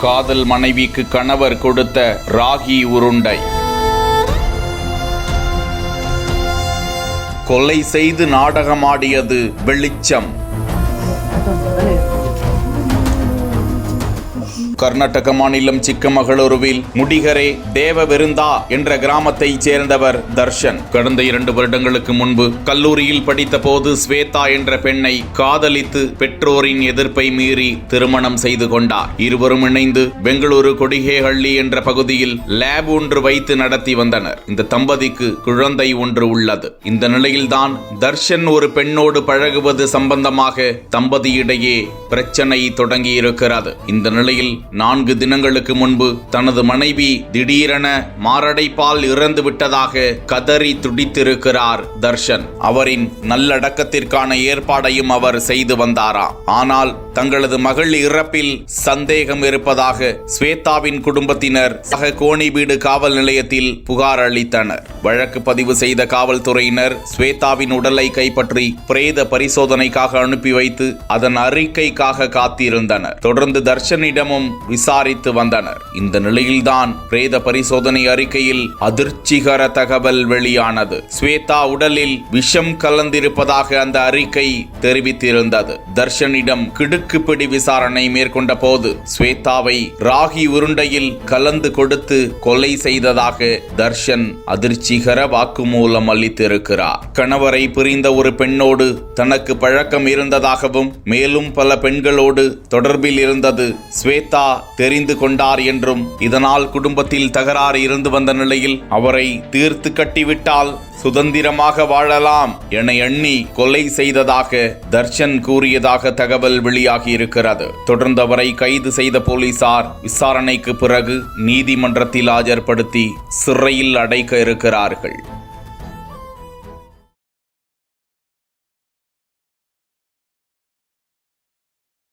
காதல் மனைவிக்கு கணவர் கொடுத்த ராகி உருண்டை. கொலை செய்து நாடகமாடியது வெளிச்சம். கர்நாடக மாநிலம் சிக்கமகளூருவில் முடிகரே தேவவிருந்தா என்ற கிராமத்தைச் சேர்ந்தவர் தர்ஷன். கடந்த 2 வருடங்களுக்கு முன்பு கல்லூரியில் படித்த போது ஸ்வேதா என்ற பெண்ணை காதலித்து பெற்றோரின் எதிர்ப்பை மீறி திருமணம் செய்து கொண்டார். இருவரும் இணைந்து பெங்களூரு கொடிகேஹள்ளி என்ற பகுதியில் லேப் ஒன்று வைத்து நடத்தி வந்தனர். இந்த தம்பதிக்கு குழந்தை ஒன்று உள்ளது. இந்த நிலையில்தான் தர்ஷன் ஒரு பெண்ணோடு பழகுவது சம்பந்தமாக தம்பதியிடையே பிரச்சனை தொடங்கியிருக்கிறது. இந்த நிலையில் 4 தினங்களுக்கு முன்பு தனது மனைவி திடீரென மாரடைப்பால் இறந்து விட்டதாக கதறி துடித்திருக்கிறார் தர்ஷன். அவரின் நல்லடக்கத்திற்கான ஏற்பாடையும் அவர் செய்து வந்தாராம். ஆனால் தங்களது மகள் இறப்பில் சந்தேகம் இருப்பதாக ஸ்வேதாவின் குடும்பத்தினர் கோணிபீடு காவல் நிலையத்தில் புகார் அளித்தனர். வழக்கு பதிவு செய்த காவல்துறையினர் ஸ்வேதாவின் உடலை கைப்பற்றி பிரேத பரிசோதனைக்காக அனுப்பி வைத்து அதன் அறிக்கைக்காக காத்திருந்தனர். தொடர்ந்து தர்ஷனிடமும் விசாரித்து வந்தனர். இந்த நிலையில்தான் பிரேத பரிசோதனை அறிக்கையில் அதிர்ச்சிகர தகவல் வெளியானது. ஸ்வேதா உடலில் விஷம் கலந்திருப்பதாக அந்த அறிக்கை தெரிவித்திருந்தது. தர்ஷனிடம் கிடுக்குப்பிடி விசாரணை மேற்கொண்ட போது ஸ்வேதாவை ராகி உருண்டையில் கலந்து கொடுத்து கொலை செய்ததாக தர்ஷன் அதிர்ச்சிகர வாக்குமூலம் அளித்திருக்கிறார். கணவரை பிரிந்த ஒரு பெண்ணோடு தனக்கு பழக்கம் இருந்ததாகவும் மேலும் பல பெண்களோடு தொடர்பில் இருந்தது ஸ்வேதா தெரிந்து கொண்டார் என்றும் இதனால் குடும்பத்தில் தகராறு இருந்து வந்த நிலையில் அவரை தீர்த்து கட்டிவிட்டால் சுதந்திரமாக வாழலாம் என எண்ணி கொலை செய்ததாக தர்ஷன் கூறியதாக தகவல் வெளியாகி இருக்கிறது. தொடர்ந்து அவரை கைது செய்த போலீசார் விசாரணைக்கு பிறகு நீதிமன்றத்தில் ஆஜர்படுத்தி சிறையில் அடைக்க இருக்கிறார்கள்.